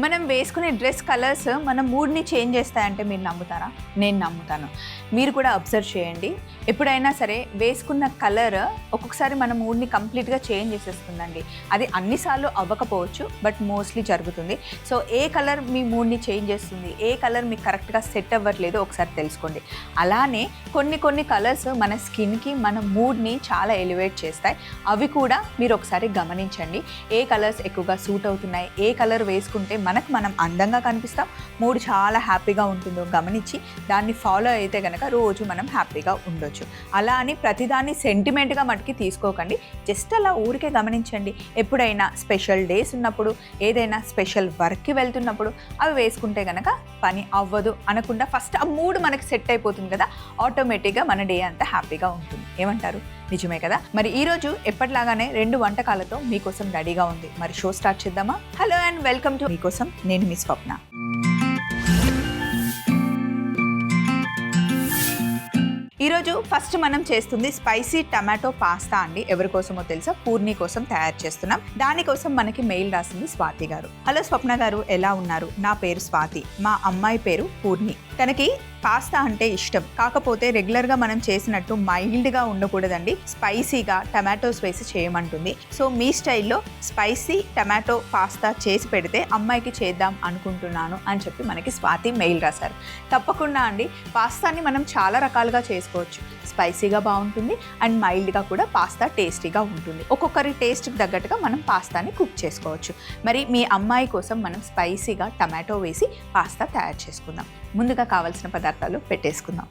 మనం వేసుకునే dress colours మన మూడ్ని చేంజ్ చేస్తాయంటే మీరు నమ్ముతారా? నేను నమ్ముతాను. మీరు కూడా అబ్జర్వ్ చేయండి. ఎప్పుడైనా సరే వేసుకున్న కలర్ ఒక్కొక్కసారి మన మూడ్ని కంప్లీట్గా చేంజ్ చేసేస్తుందండి. అది అన్నిసార్లు అవ్వకపోవచ్చు, బట్ మోస్ట్లీ జరుగుతుంది. సో ఏ కలర్ మీ మూడ్ని చేంజ్ చేస్తుంది, ఏ కలర్ మీకు కరెక్ట్గా సెట్ అవ్వట్లేదో ఒకసారి తెలుసుకోండి. అలానే కొన్ని కలర్స్ మన స్కిన్కి, మన మూడ్ని చాలా ఎలివేట్ చేస్తాయి. అవి కూడా మీరు ఒకసారి గమనించండి. ఏ కలర్స్ ఎక్కువగా సూట్ అవుతున్నాయి, ఏ కలర్ వేసుకుంటే మనం అందంగా కనిపిస్తాం, మూడ్ చాలా హ్యాపీగా ఉంటుందో గమనించి దాన్ని ఫాలో అయితే కనుక రోజు మనం హ్యాపీగా ఉండొచ్చు. అలా అని ప్రతిదాన్ని సెంటిమెంట్గా మటుకి తీసుకోకండి. జస్ట్ అలా ఊరికే గమనించండి. ఎప్పుడైనా స్పెషల్ డేస్ ఉన్నప్పుడు, ఏదైనా స్పెషల్ వర్క్కి వెళ్తున్నప్పుడు అవి వేసుకుంటే కనుక పని అవ్వదు అనకుండా ఫస్ట్ ఆ మూడ్ మనకి సెట్ అయిపోతుంది కదా, ఆటోమేటిక్గా మన డే అంతా హ్యాపీగా ఉంటుంది. ఏమంటారు? నిజమే కదా. మరి ఈరోజు ఎప్పటిలాగానే 2 వంటకాలతో మీకోసం రెడీగా ఉంది. మరి షో స్టార్ట్ చేద్దామా? హలో అండ్ వెల్కమ్ టు మీకోసం. నేను మీ స్వప్న. ఈరోజు ఫస్ట్ మనం చేస్తుంది స్పైసీ టమాటో పాస్తా అండి. ఎవరి కోసమో తెలుసా? పూర్ణి కోసం తయారు చేస్తున్నాం. దానికోసం మనకి మెయిల్ రాసింది స్వాతి గారు. హలో స్వప్న గారు, ఎలా ఉన్నారు? నా పేరు స్వాతి, మా అమ్మాయి పేరు పూర్ణి. తనకి పాస్తా అంటే ఇష్టం, కాకపోతే రెగ్యులర్గా మనం చేసినట్టు మైల్డ్గా ఉండకూడదండి, స్పైసీగా టమాటోస్ వేసి చేయమంటుంది. సో మీ స్టైల్లో స్పైసీ టమాటో పాస్తా చేసి పెడితే అమ్మాయికి చేద్దాం అనుకుంటున్నాను అని చెప్పి మనకి స్వాతి మెయిల్ రాశారు. తప్పకుండా అండి, పాస్తాని మనం చాలా రకాలుగా చేసుకోవచ్చు. స్పైసీగా బాగుంటుంది అండ్ మైల్డ్గా కూడా పాస్తా టేస్టీగా ఉంటుంది. ఒక్కొక్కరి టేస్ట్కి తగ్గట్టుగా మనం పాస్తాని కుక్ చేసుకోవచ్చు. మరి మీ అమ్మాయి కోసం మనం స్పైసీగా టమాటో వేసి పాస్తా తయారు చేసుకుందాం. ముందుగా కావాల్సిన పదార్థాలు పెట్టేసుకుందాం.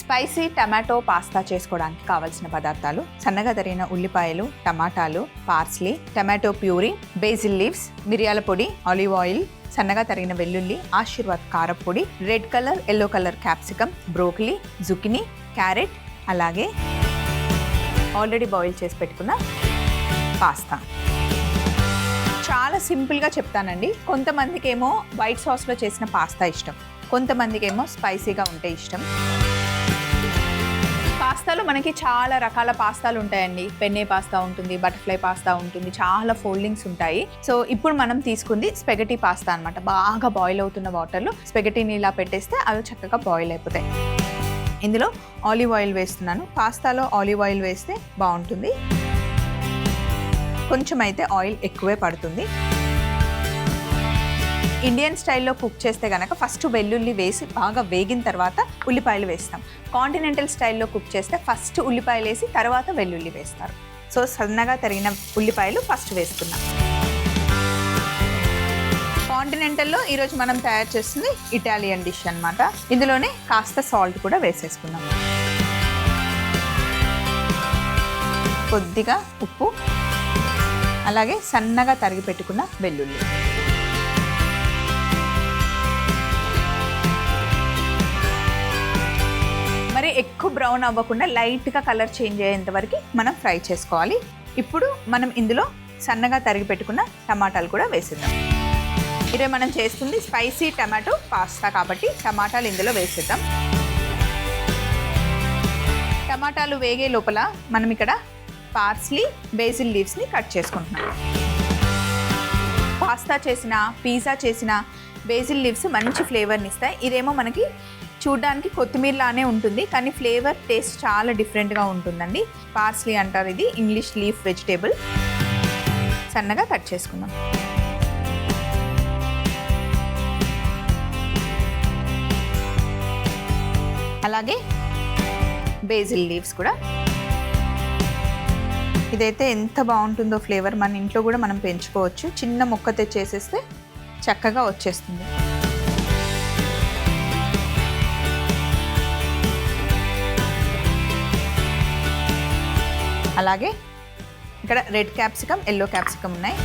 స్పైసీ టమాటో పాస్తా చేసుకోవడానికి కావాల్సిన పదార్థాలు: సన్నగా తరిగిన ఉల్లిపాయలు, టమాటాలు, parsley, tomato puree, basil leaves, మిరియాల పొడి, ఆలివ్ ఆయిల్, సన్నగా తరిగిన వెల్లుల్లి, ఆశీర్వాద్ కారపొడి, red colour, yellow colour capsicum, broccoli, zucchini, carrot, అలాగే ఆల్రెడీ బాయిల్ చేసి పెట్టుకున్న పాస్తా. చాలా సింపుల్గా చెప్తానండి. కొంతమందికి ఏమో వైట్ సాస్లో చేసిన పాస్తా ఇష్టం, కొంతమందికి ఏమో స్పైసీగా ఉంటే ఇష్టం. పాస్తాలో మనకి చాలా రకాల పాస్తాలు ఉంటాయండి. పెన్నే పాస్తా ఉంటుంది, బటర్ఫ్లై పాస్తా ఉంటుంది, చాలా ఫోల్డింగ్స్ ఉంటాయి. సో ఇప్పుడు మనం తీసుకుంది స్పెగటీ పాస్తా అనమాట. బాగా బాయిల్ అవుతున్న వాటర్లో స్పెగటీని ఇలా పెట్టేస్తే అవి చక్కగా బాయిల్ అయిపోతాయి. ఇందులో ఆలివ్ ఆయిల్ వేస్తున్నాను. పాస్తాలో ఆలివ్ ఆయిల్ వేస్తే బాగుంటుంది, కొంచెం అయితే ఆయిల్ ఎక్కువే పడుతుంది. ఇండియన్ స్టైల్లో కుక్ చేస్తే కనుక ఫస్ట్ వెల్లుల్లి వేసి బాగా వేగిన తర్వాత ఉల్లిపాయలు వేస్తాం. కాంటినెంటల్ స్టైల్లో కుక్ చేస్తే ఫస్ట్ ఉల్లిపాయలు వేసి తర్వాత వెల్లుల్లి వేస్తారు. సో సన్నగా తరిగిన ఉల్లిపాయలు ఫస్ట్ వేస్తున్నాం. కాంటినెంటల్లో ఈరోజు మనం తయారు చేస్తుంది ఇటాలియన్ డిష్ అనమాట. ఇందులోనే కాస్త సాల్ట్ కూడా వేసేసుకున్నాం, కొద్దిగా ఉప్పు, అలాగే సన్నగా తరిగి పెట్టుకున్న వెల్లుల్లి. మరి ఎక్కువ బ్రౌన్ అవ్వకుండా లైట్గా కలర్ చేంజ్ అయ్యేంత వరకు మనం ఫ్రై చేసుకోవాలి. ఇప్పుడు మనం ఇందులో సన్నగా తరిగి పెట్టుకున్న టమాటాలు కూడా వేసేద్దాం. ఇదే మనం చేస్తుంది స్పైసీ టమాటో పాస్తా కాబట్టి టమాటాలు ఇందులో వేసేద్దాం. టమాటాలు వేగే లోపల మనం ఇక్కడ పార్స్లీ, బేసిల్ లీవ్స్ని కట్ చేసుకుంటున్నాం. పాస్తా చేసిన, పిజ్జా చేసిన బేసిల్ లీవ్స్ మంచి ఫ్లేవర్ని ఇస్తాయి. ఇదేమో మనకి చూడ్డానికి కొత్తిమీరలానే ఉంటుంది, కానీ ఫ్లేవర్ టేస్ట్ చాలా డిఫరెంట్గా ఉంటుందండి. పార్స్లీ అంటారు, ఇది ఇంగ్లీష్ లీఫ్ వెజిటేబుల్. సన్నగా కట్ చేసుకుందాం. అలాగే బేసిల్ లీవ్స్ కూడా. ఇదైతే ఎంత బాగుంటుందో ఫ్లేవర్, మన ఇంట్లో కూడా మనం పెంచుకోవచ్చు. చిన్న మొక్క తెచ్చేసేస్తే చక్కగా వచ్చేస్తుంది. అలాగే ఇక్కడ రెడ్ క్యాప్సికమ్, ఎల్లో క్యాప్సికమ్ ఉన్నాయి,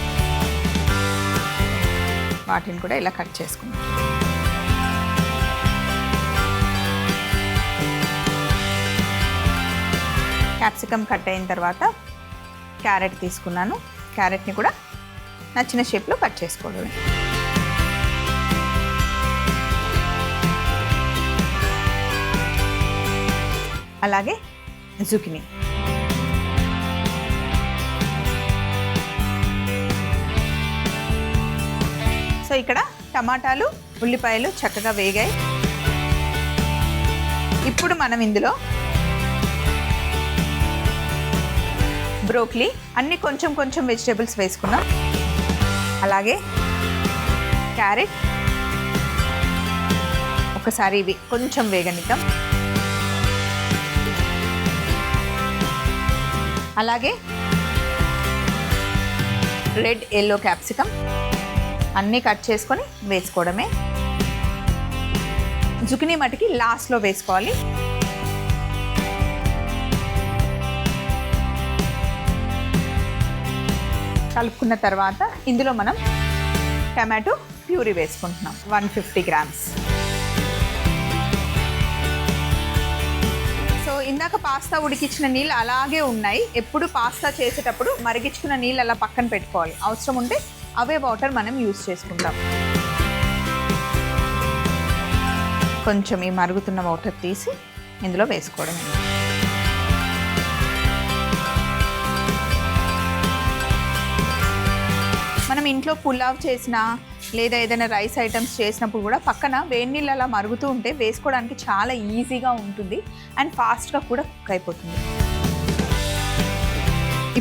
వాటిని కూడా ఇలా కట్ చేసుకుందాం. క్యాప్సికమ్ కట్ అయిన తర్వాత క్యారెట్ తీసుకున్నాను. క్యారెట్ని కూడా నచ్చిన షేప్లో కట్ చేసుకోవడమే. అలాగే జుకినీ. ఇక్కడ టమాటాలు ఉల్లిపాయలు చక్కగా వేగాయి. ఇప్పుడు మనం ఇందులో బ్రోకలీ అన్ని కొంచెం కొంచెం వెజిటేబుల్స్ వేసుకున్నాం. అలాగే క్యారెట్ ఒకసారి ఇవి కొంచెం వేగనిద్దాం. అలాగే రెడ్ ఎల్లో క్యాప్సికమ్ అన్నీ కట్ చేసుకొని వేసుకోవడమే. జుకినీ మటుకి లాస్ట్లో వేసుకోవాలి. కలుపుకున్న తర్వాత ఇందులో మనం టమాటో ప్యూరీ వేసుకుంటున్నాం 150 గ్రామ్స్. సో ఇందాక పాస్తా ఉడికించిన నీళ్ళు అలాగే ఉన్నాయి. ఎప్పుడు పాస్తా చేసేటప్పుడు మరిగించుకున్న నీళ్ళు అలా పక్కన పెట్టుకోవాలి. అవసరం ఉంటే అవే వాటర్ మనం యూస్ చేసుకుంటాం. కొంచెం ఈ మరుగుతున్న వాటర్ తీసి ఇందులో వేసుకోవడం. మనం ఇంట్లో పులావ్ చేసినా లేదా ఏదైనా రైస్ ఐటమ్స్ చేసినప్పుడు కూడా పక్కన వేడి నీళ్ళు అలా మరుగుతూ ఉంటే వేసుకోవడానికి చాలా ఈజీగా ఉంటుంది అండ్ ఫాస్ట్గా కూడా కుక్ అయిపోతుంది.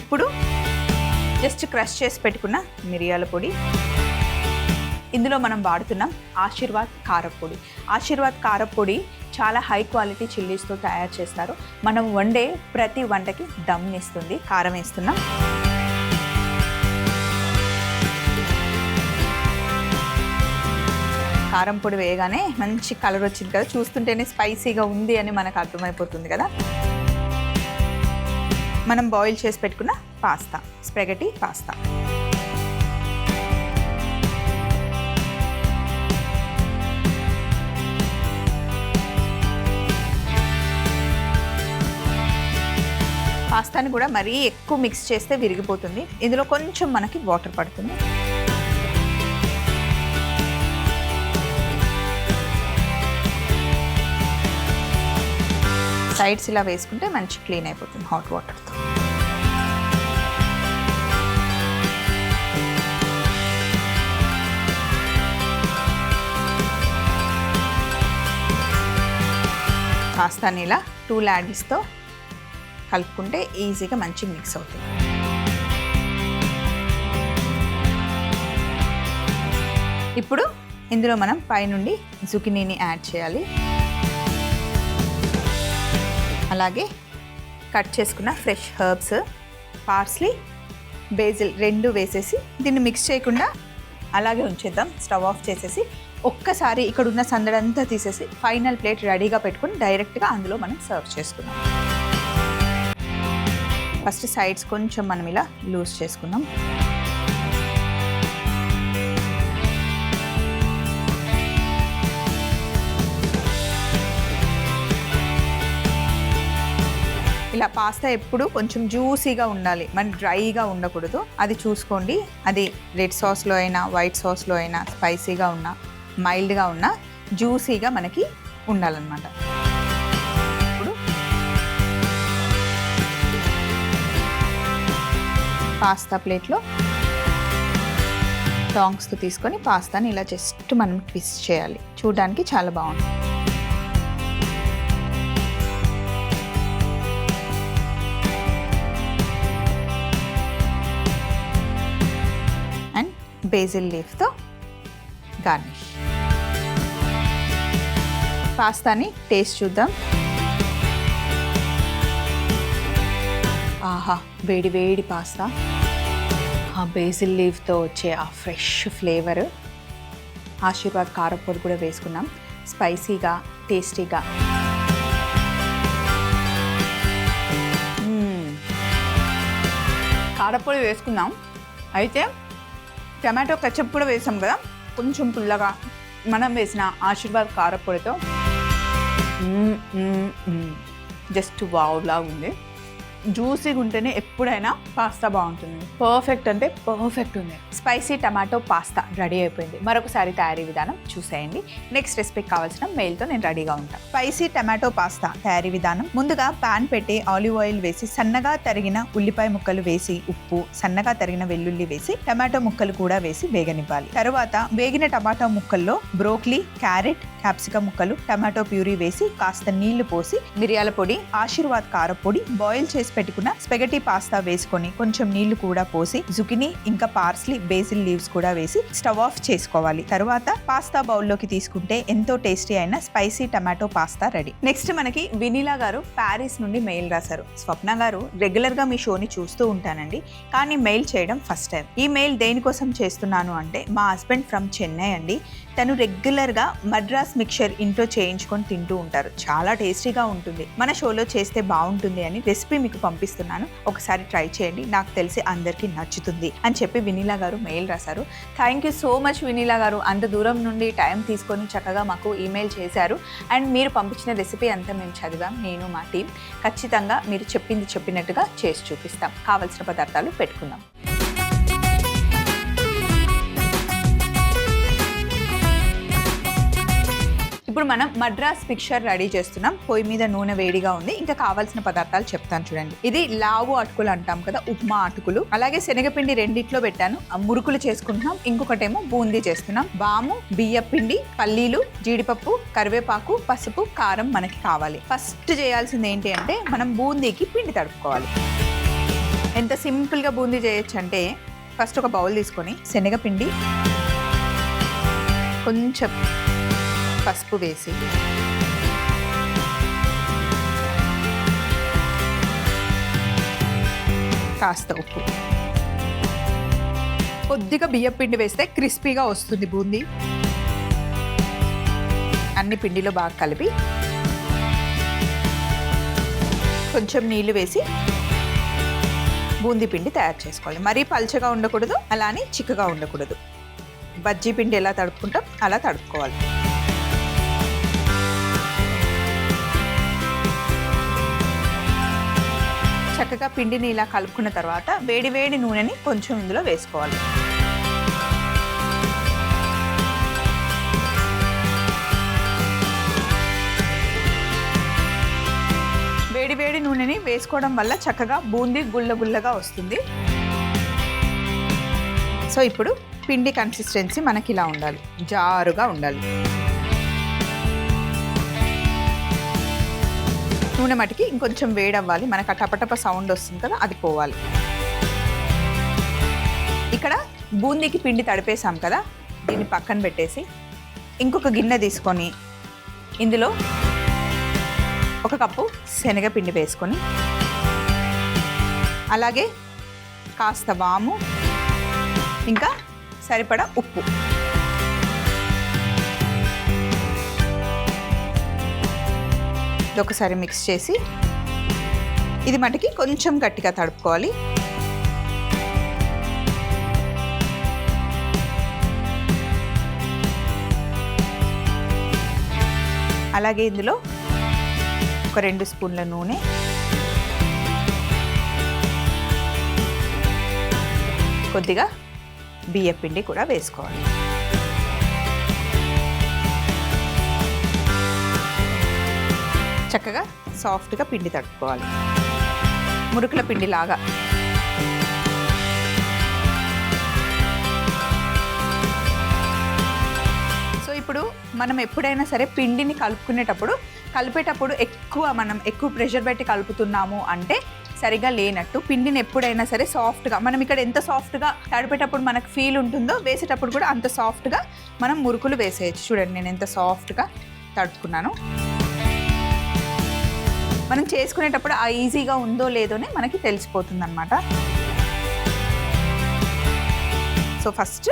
ఇప్పుడు జస్ట్ క్రష్ చేసి పెట్టుకున్న మిరియాల పొడి, ఇందులో మనం వాడుతున్నాం ఆశీర్వాద్ కారపొడి. ఆశీర్వాద్ కారపొడి చాలా హై క్వాలిటీ చిల్లీస్తో తయారు చేస్తారు. మనం వండే ప్రతి వంటకి దమ్నిస్తుంది. కారం వేస్తున్నాం. కారం పొడి వేయగానే మంచి కలర్ వచ్చింది కదా, చూస్తుంటేనే స్పైసీగా ఉంది అని మనకు అర్థమైపోతుంది కదా. మనం బాయిల్ చేసి పెట్టుకున్న పాస్తా, స్పాగెటీ పాస్తా. పాస్తాని కూడా మరీ ఎక్కువ మిక్స్ చేస్తే విరిగిపోతుంది. ఇందులో కొంచెం మనకి వాటర్ పడుతుంది. సైడ్స్ ఇలా వేసుకుంటే మంచి క్లీన్ అయిపోతుంది హాట్ వాటర్తో. పాస్తాని ఇలా 2 ల్యాడిల్స్తో కలుపుకుంటే ఈజీగా మంచి మిక్స్ అవుతుంది. ఇప్పుడు ఇందులో మనం పైనుండి జుకినీని యాడ్ చేయాలి. అలాగే కట్ చేసుకున్న ఫ్రెష్ హర్బ్స్, పార్స్లీ, బేజిల్ 2 వేసేసి దీన్ని మిక్స్ చేయకుండా అలాగే ఉంచేద్దాం. స్టవ్ ఆఫ్ చేసేసి ఒక్కసారి ఇక్కడ ఉన్న సందడంతా తీసేసి ఫైనల్ ప్లేట్ రెడీగా పెట్టుకుని డైరెక్ట్గా అందులో మనం సర్వ్ చేసుకున్నాం. ఫస్ట్ సైడ్స్ కొంచెం మనం ఇలా లూజ్ చేసుకున్నాం. ఇలా పాస్తా ఎప్పుడు కొంచెం జ్యూసీగా ఉండాలి, మన డ్రైగా ఉండకూడదు. అది చూసుకోండి. అది రెడ్ సాస్లో అయినా వైట్ సాస్లో అయినా స్పైసీగా ఉన్నా మైల్డ్గా ఉన్నా జ్యూసీగా మనకి ఉండాలన్నమాట. ఇప్పుడు పాస్తా ప్లేట్లో టాంగ్స్తో తీసుకొని పాస్తాని ఇలా జస్ట్ మనం ట్విస్ట్ చేయాలి. చూడడానికి చాలా బాగుంటుంది. బేసిల్ లీఫ్తో గార్నిష్. పాస్తాని టేస్ట్ చూద్దాం. ఆహా, వేడి వేడి పాస్తా, ఆ బేసిల్ లీఫ్తో వచ్చే ఆ ఫ్రెష్ ఫ్లేవర్. ఆశీర్వాద్ కారపొడి కూడా వేసుకున్నాం, స్పైసీగా టేస్టీగా. కారపొడి వేసుకున్నాం, అయితే టమాటో కెచప్ కూడా వేసాం కదా, కొంచెం పుల్లగా మనం వేసిన ఆశీర్వాద్ కారపొడితో జస్ట్ వావ్ లాగా ఉంది. జ్యూసీగా ఉంటేనే ఎప్పుడైనా పాస్తా బాగుంటుంది. పర్ఫెక్ట్ అంటే పర్ఫెక్ట్ ఉంది. స్పైసీ టమాటో పాస్తా రెడీ అయిపోయింది. మరొకసారి తయారీ విధానం చూసేయండి. నెక్స్ట్ రెసిపీకి కావాల్సిన మెయిల్తో నేను రెడీగా ఉంటాను. స్పైసీ టమాటో పాస్తా తయారీ విధానం: ముందుగా పాన్ పెట్టి ఆలివ్ ఆయిల్ వేసి సన్నగా తరిగిన ఉల్లిపాయ ముక్కలు వేసి ఉప్పు, సన్నగా తరిగిన వెల్లుల్లి వేసి టమాటో ముక్కలు కూడా వేసి వేగనివ్వాలి. తరువాత వేగిన టమాటో ముక్కల్లో బ్రోకలీ, క్యారెట్, క్యాప్సికం ముక్కలు, టమాటో ప్యూరీ వేసి కాస్త నీళ్లు పోసి మిరియాల పొడి, ఆశీర్వాద్ కారపొడి, బాయిల్ చేసి పెట్టుకున్న స్పెగటీ పాస్తా వేసుకొని కొంచెం నీళ్లు కూడా పోసి జుకినీ ఇంకా పార్స్లీ, బేసిల్ లీవ్స్ కూడా వేసి స్టవ్ ఆఫ్ చేసుకోవాలి. తరువాత పాస్తా బౌల్లోకి తీసుకుంటే ఎంతో టేస్టీ అయిన spicy tomato pasta ready. Next మనకి వినీలా గారు ప్యారిస్ నుండి మెయిల్ రాశారు. స్వప్న గారు, రెగ్యులర్ గా మీ షోని చూస్తూ ఉంటానండి, కానీ మెయిల్ చేయడం ఫస్ట్ టైం. ఈ మెయిల్ దేనికోసం చేస్తున్నాను అంటే మా హస్బెండ్ ఫ్రమ్ చెన్నై అండి. తను రెగ్యులర్ గా మద్రాస్ మిక్చర్ ఇంట్లో చేయించుకొని తింటూ ఉంటారు. చాలా టేస్టీగా ఉంటుంది. మన షోలో చేస్తే బాగుంటుంది అని రెసిపీ మీకు పంపిస్తున్నాను, ఒకసారి ట్రై చేయండి, నాకు తెలిసి అందరికీ నచ్చుతుంది అని చెప్పి వినీలా గారు మెయిల్ రాశారు. Thank you so much Vinila గారు. అంత దూరం నుండి టైం తీసుకొని చక్కగా మాకు ఈమెయిల్ చేశారు. అండ్ మీరు పంపించిన రెసిపీ అంతా మేము చదివాం, నేను మా టీం. ఖచ్చితంగా మీరు చెప్పింది చెప్పినట్టుగా చేసి చూపిస్తాం. కావలసిన పదార్థాలు పెట్టుకుందాం. ఇప్పుడు మనం మద్రాస్ మిక్చర్ రెడీ చేస్తున్నాం. పొయ్యి మీద నూనె వేడిగా ఉంది. ఇంకా కావాల్సిన పదార్థాలు చెప్తాను చూడండి. ఇది లావు అటుకులు అంటాం కదా, ఉప్మా అటుకులు. అలాగే శనగపిండి రెండిట్లో పెట్టాను, మురుకులు చేసుకుంటున్నాం. ఇంకొకటేమో బూందీ చేస్తున్నాం. వాము, బియ్య పిండి, పల్లీలు, జీడిపప్పు, కరివేపాకు, పసుపు, కారం మనకి కావాలి. ఫస్ట్ చేయాల్సింది ఏంటి అంటే మనం బూందీకి పిండి తడుపుకోవాలి. ఎంత సింపుల్గా బూందీ చేయొచ్చు అంటే, ఫస్ట్ ఒక బౌల్ తీసుకొని శనగపిండి, కొంచెం పసుపు వేసి కాస్త ఉప్పు, కొద్దిగా బియ్యం పిండి వేస్తే క్రిస్పీగా వస్తుంది బూందీ. అన్ని పిండిలో బాగా కలిపి కొంచెం నీళ్లు వేసి బూందీ పిండి తయారు చేసుకోవాలి. మరీ పల్చగా ఉండకూడదు, అలానే చిక్కగా ఉండకూడదు. బజ్జీ పిండి ఎలా తడుపుకుంటాం అలా తడుపుకోవాలి. చక్కగా పిండిని ఇలా కలుపుకున్న తర్వాత వేడి వేడి నూనెని కొంచెం ఇందులో వేసుకోవాలి. వేడి వేడి నూనెని వేసుకోవడం వల్ల చక్కగా బూందీ గుల్ల గుల్లగా వస్తుంది. సో ఇప్పుడు పిండి కన్సిస్టెన్సీ మనకి ఇలా ఉండాలి, జారుగా ఉండాలి. నూనె మటుకి ఇంకొంచెం వేడవ్వాలి. మనకు టపటప సౌండ్ వస్తుంది కదా, అది పోవాలి. ఇక్కడ బూందీకి పిండి తడిపేసాం కదా, దీన్ని పక్కన పెట్టేసి ఇంకొక గిన్నె తీసుకొని ఇందులో 1 కప్పు శనగపిండి వేసుకొని, అలాగే కాస్త వాము, ఇంకా సరిపడా ఉప్పు, ఒకసారి మిక్స్ చేసి ఇది మటుకి కొంచెం గట్టిగా తడుపుకోవాలి. అలాగే ఇందులో ఒక 2 స్పూన్ల నూనె, కొద్దిగా బియ్యం పిండి కూడా వేసుకోవాలి. చక్కగా సాఫ్ట్గా పిండి తడుపుకోవాలి, మురుకుల పిండి లాగా. సో ఇప్పుడు మనం ఎప్పుడైనా సరే పిండిని కలిపేటప్పుడు మనం ఎక్కువ ప్రెషర్ పెట్టి కలుపుతున్నాము అంటే సరిగా లేనట్టు. పిండిని ఎప్పుడైనా సరే సాఫ్ట్గా, మనం ఇక్కడ ఎంత సాఫ్ట్గా తడిపేటప్పుడు మనకు ఫీల్ ఉంటుందో వేసేటప్పుడు కూడా అంత సాఫ్ట్గా మనం మురుకులు వేసేయచ్చు. చూడండి నేను ఎంత సాఫ్ట్గా తడుపుకున్నాను. మనం చేసుకునేటప్పుడు ఆ ఈజీగా ఉందో లేదోనే మనకి తెలిసిపోతుంది అన్నమాట. సో ఫస్ట్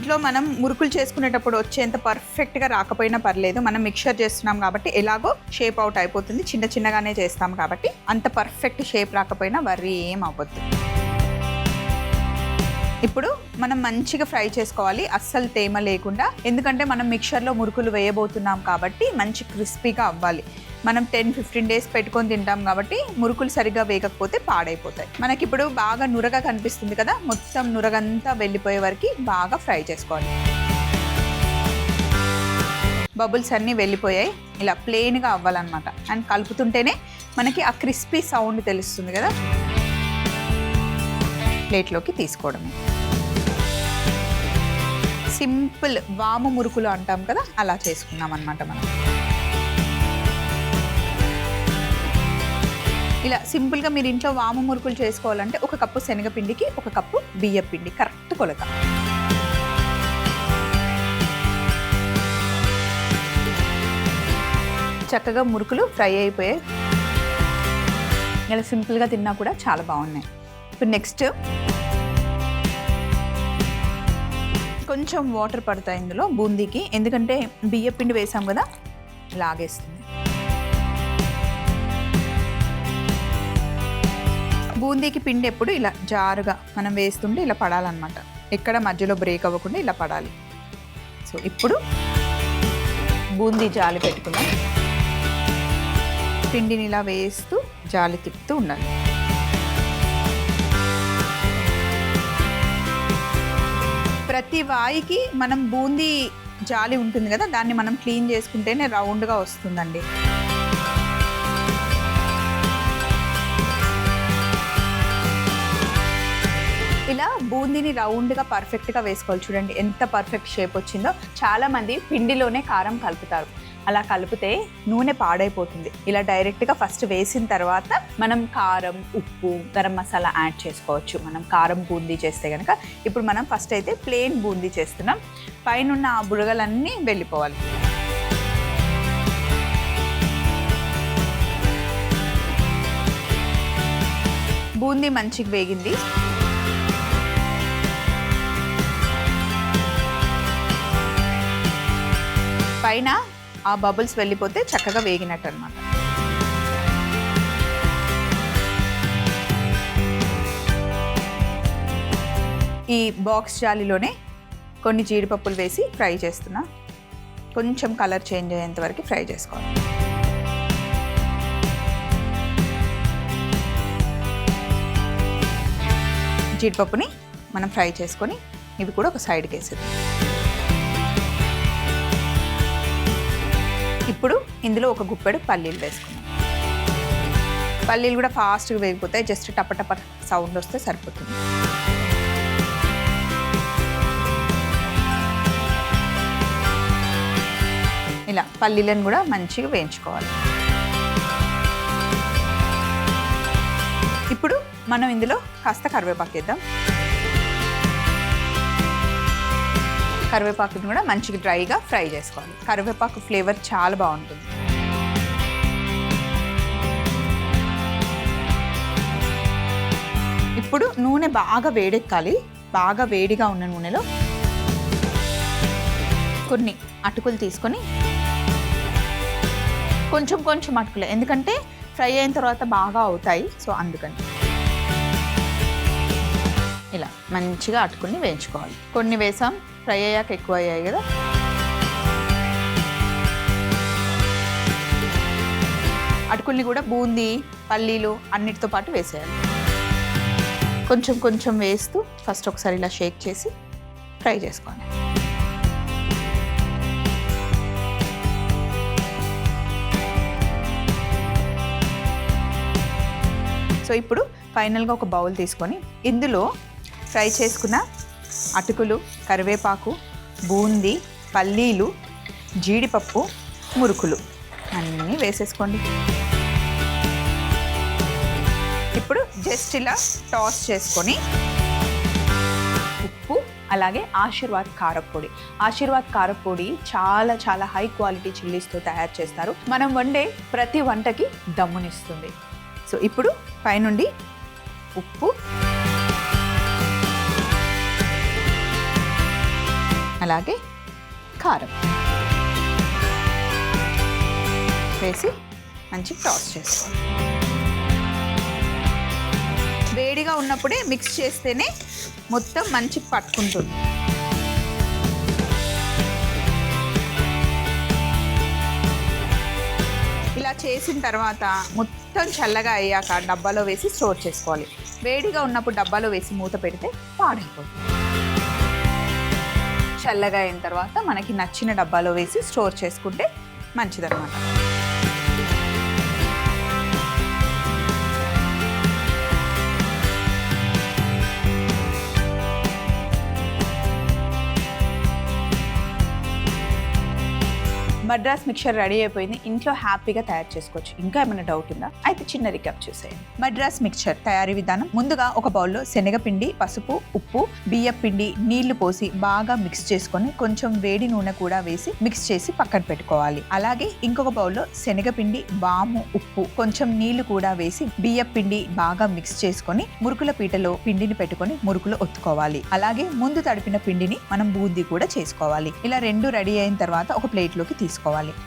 ఇంట్లో మనం మురుకులు చేసుకునేటప్పుడు వచ్చేంత పర్ఫెక్ట్గా రాకపోయినా పర్లేదు, మనం మిక్చర్ చేస్తున్నాం కాబట్టి ఎలాగో షేప్ అవుట్ అయిపోతుంది. చిన్న చిన్నగానే చేస్తాం కాబట్టి అంత పర్ఫెక్ట్ షేప్ రాకపోయినా వర్రీ ఏం అవ్వద్దు. ఇప్పుడు మనం మంచిగా ఫ్రై చేసుకోవాలి, అస్సలు తేమ లేకుండా. ఎందుకంటే మనం మిక్చర్లో మురుకులు వేయబోతున్నాం కాబట్టి మంచి క్రిస్పీగా అవ్వాలి. మనం 10-15 డేస్ పెట్టుకొని తింటాం కాబట్టి మురుకులు సరిగ్గా వేయకపోతే పాడైపోతాయి. మనకి ఇప్పుడు బాగా నురగా కనిపిస్తుంది కదా, మొత్తం నురగంతా వెళ్ళిపోయే వరకు బాగా ఫ్రై చేసుకోవాలి. బబుల్స్ అన్నీ వెళ్ళిపోయాయి, ఇలా ప్లెయిన్గా అవ్వాలన్నమాట. అండ్ కలుపుతుంటేనే మనకి ఆ క్రిస్పీ సౌండ్ తెలుస్తుంది కదా. ప్లేట్లోకి తీసుకోవడమే. సింపుల్ వాము మురుకులు అంటాం కదా, అలా చేసుకున్నాం అన్నమాట మనం. ఇలా సింపుల్గా మీరు ఇంట్లో వాము మురుకులు చేసుకోవాలంటే 1 కప్పు శనగపిండికి 1 కప్పు బియ్యం పిండి కరెక్ట్ కొలత. చక్కగా మురుకులు ఫ్రై అయిపోయాయి. ఇలా సింపుల్గా తిన్నా కూడా చాలా బాగున్నాయి. ఇప్పుడు నెక్స్ట్ కొంచెం వాటర్ పడతాయి ఇందులో బూందీకి, ఎందుకంటే బియ్యం పిండి వేసాం కదా, లాగేస్తుంది. బూందీకి పిండి ఎప్పుడు ఇలా జారుగా మనం వేస్తుంటే ఇలా పడాలన్నమాట, ఎక్కడ మధ్యలో బ్రేక్ అవ్వకుండా ఇలా పడాలి. సో ఇప్పుడు బూందీ జాలి పెట్టుకుందాం. పిండిని ఇలా వేస్తూ జాలి తిప్పుతూ ఉండాలి. ప్రతి వాయికి మనం బూందీ జాలి ఉంటుంది కదా, దాన్ని మనం క్లీన్ చేసుకుంటేనే రౌండ్గా వస్తుందండి. ఇలా బూందీని రౌండ్గా పర్ఫెక్ట్గా వేసుకోవాలి. చూడండి ఎంత పర్ఫెక్ట్ షేప్ వచ్చిందో. చాలామంది పిండిలోనే కారం కలుపుతారు, అలా కలిపితే నూనె పాడైపోతుంది. ఇలా డైరెక్ట్గా ఫస్ట్ వేసిన తర్వాత మనం కారం, ఉప్పు, గరం మసాలా యాడ్ చేసుకోవచ్చు. మనం కారం బూందీ చేస్తే కనుక. ఇప్పుడు మనం ఫస్ట్ అయితే ప్లెయిన్ బూందీ చేస్తున్నాం. పైన ఆ బుడగలన్నీ వెళ్ళిపోవాలి. బూందీ మంచిగా వేగింది. పైన ఆ బబుల్స్ వెళ్ళిపోతే చక్కగా వేగినట్టు అన్నమాట. ఈ బాక్స్ జాలీలోనే కొన్ని జీడిపప్పులు వేసి ఫ్రై చేస్తున్నా. కొంచెం కలర్ చేంజ్ అయ్యేంత వరకు ఫ్రై చేసుకోవాలి. జీడిపప్పుని మనం ఫ్రై చేసుకొని ఇవి కూడా ఒక సైడ్కి వేసేది. ఇప్పుడు ఇందులో ఒక గుప్పెడు పల్లీలు వేసుకున్నాం. పల్లీలు కూడా ఫాస్ట్గా వేగిపోతాయి, జస్ట్ టప సౌండ్ వస్తే సరిపోతుంది. ఇలా పల్లీలను కూడా మంచిగా వేయించుకోవాలి. ఇప్పుడు మనం ఇందులో కాస్త కరివేపాకు వేద్దాం. కరివేపాకుని కూడా మంచిగా డ్రైగా ఫ్రై చేసుకోవాలి. కరివేపాకు ఫ్లేవర్ చాలా బాగుంటుంది. ఇప్పుడు నూనె బాగా వేడెక్కాలి. బాగా వేడిగా ఉన్న నూనెలో కొన్ని అటుకులు తీసుకొని, కొంచెం అటుకులే, ఎందుకంటే ఫ్రై అయిన తర్వాత బాగా అవుతాయి, సో అందుకని ఇలా మంచిగా అటుకుల్ని వేయించుకోవాలి. కొన్ని వేసాం, ఫ్రై అయ్యాక ఎక్కువ అయ్యాయి కదా. అటుకుల్ని కూడా బూందీ, పల్లీలు అన్నిటితో పాటు వేసేయాలి. కొంచెం వేస్తూ ఫస్ట్ ఒకసారి ఇలా షేక్ చేసి ఫ్రై చేసుకోవాలి. సో ఇప్పుడు ఫైనల్గా ఒక బౌల్ తీసుకొని ఇందులో ఫ్రై చేసుకున్న అటుకులు, కరివేపాకు, బూందీ, పల్లీలు, జీడిపప్పు, మురుకులు అన్నీ వేసేసుకోండి. ఇప్పుడు జస్ట్ ఇలా టాస్ చేసుకొని ఉప్పు, అలాగే ఆశీర్వాద్ కారపొడి. ఆశీర్వాద్ కారపొడి చాలా హై క్వాలిటీ చిల్లీస్తో తయారు చేస్తారు. మనం వండే ప్రతి వంటకి దమ్మునిస్తుంది. సో ఇప్పుడు పైనుండి ఉప్పు, అలాగే కారం వేసి మంచి టాస్ చేసుకోవాలి. వేడిగా ఉన్నప్పుడే మిక్స్ చేస్తేనే మొత్తం మంచి పట్టుకుంటుంది. ఇలా చేసిన తర్వాత మొత్తం చల్లగా అయ్యాక డబ్బాలో వేసి స్టోర్ చేసుకోవాలి. వేడిగా ఉన్నప్పుడు డబ్బాలో వేసి మూత పెడితే పాడైపోతుంది. చల్లగా అయిన తర్వాత మనకి నచ్చిన డబ్బాలో వేసి స్టోర్ చేసుకుంటే మంచిదన్నమాట. మద్రాస్ మిక్చర్ రెడీ అయిపోయింది. ఇంట్లో హ్యాపీగా తయారు చేసుకోవచ్చు. ఇంకా ఏమైనా డౌట్ ఉందా? అయితే చిన్న రికాప్ చూసేయండి. మద్రాస్ మిక్చర్ తయారీ విధానం: ముందుగా ఒక బౌల్లో శనగపిండి, పసుపు, ఉప్పు, బియ్యం పిండి, నీళ్లు పోసి బాగా మిక్స్ చేసుకొని కొంచెం వేడి నూనె కూడా వేసి మిక్స్ చేసి పక్కన పెట్టుకోవాలి. అలాగే ఇంకొక బౌల్లో శనగపిండి, వాము, ఉప్పు, కొంచెం నీళ్లు కూడా వేసి బియ్యం పిండి బాగా మిక్స్ చేసుకొని మురుకుల పీటలో పిండిని పెట్టుకొని మురుకులు ఒత్తుకోవాలి. అలాగే ముందు తడిపిన పిండిని మనం బూందీ కూడా చేసుకోవాలి. ఇలా రెండు రెడీ అయిన తర్వాత ఒక ప్లేట్ లోకి తీసుకోవాలి.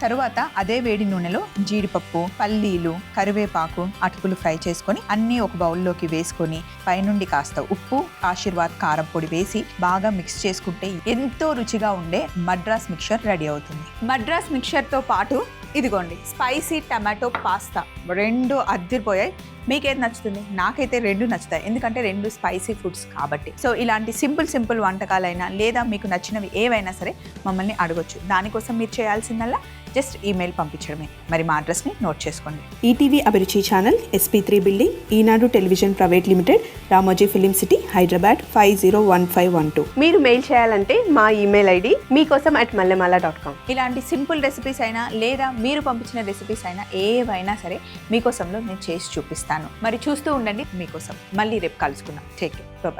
తరువాత అదే వేడి నూనెలో జీడిపప్పు, పల్లీలు, కరివేపాకు, అటుకులు ఫ్రై చేసుకొని అన్ని ఒక బౌల్లోకి వేసుకొని పైనుండి కాస్త ఉప్పు, ఆశీర్వాద్ కారం పొడి వేసి బాగా మిక్స్ చేసుకుంటే ఎంతో రుచిగా ఉండే మద్రాస్ మిక్చర్ రెడీ అవుతుంది. మద్రాస్ మిక్చర్ తో పాటు ఇదిగోండి స్పైసీ టమాటో పాస్తా, రెండు అద్దరిపోయాయి. మీకేది నచ్చుతుంది? నాకైతే రెండు నచ్చుతాయి, ఎందుకంటే రెండు స్పైసీ ఫుడ్స్ కాబట్టి. సో ఇలాంటి సింపుల్ వంటకాలైనా లేదా మీకు నచ్చినవి ఏవైనా సరే మమ్మల్ని అడగొచ్చు. దానికోసం మీరు చేయాల్సిందల్లా జస్ట్ ఈమెయిల్ పంపించడమే. మరి మా అడ్రస్ని నోట్ చేసుకోండి. ETV Abhiruchi channel, SP3 building, Eenadu television private limited, Ramoji film city, Hyderabad 501512. మీరు మెయిల్ చేయాలంటే మా ఈమెయిల్ ఐడి meekosom@mallemala.com. ఇలాంటి సింపుల్ రెసిపీస్ అయినా లేదా మీరు పంపించిన రెసిపీస్ అయినా ఏవైనా సరే మీకోసంలో నేను చేసి చూపిస్తాను. మరి చూస్తూ ఉండండి మీకోసం. మళ్ళీ రేపు కలుసుకుందాం. Take care, bye.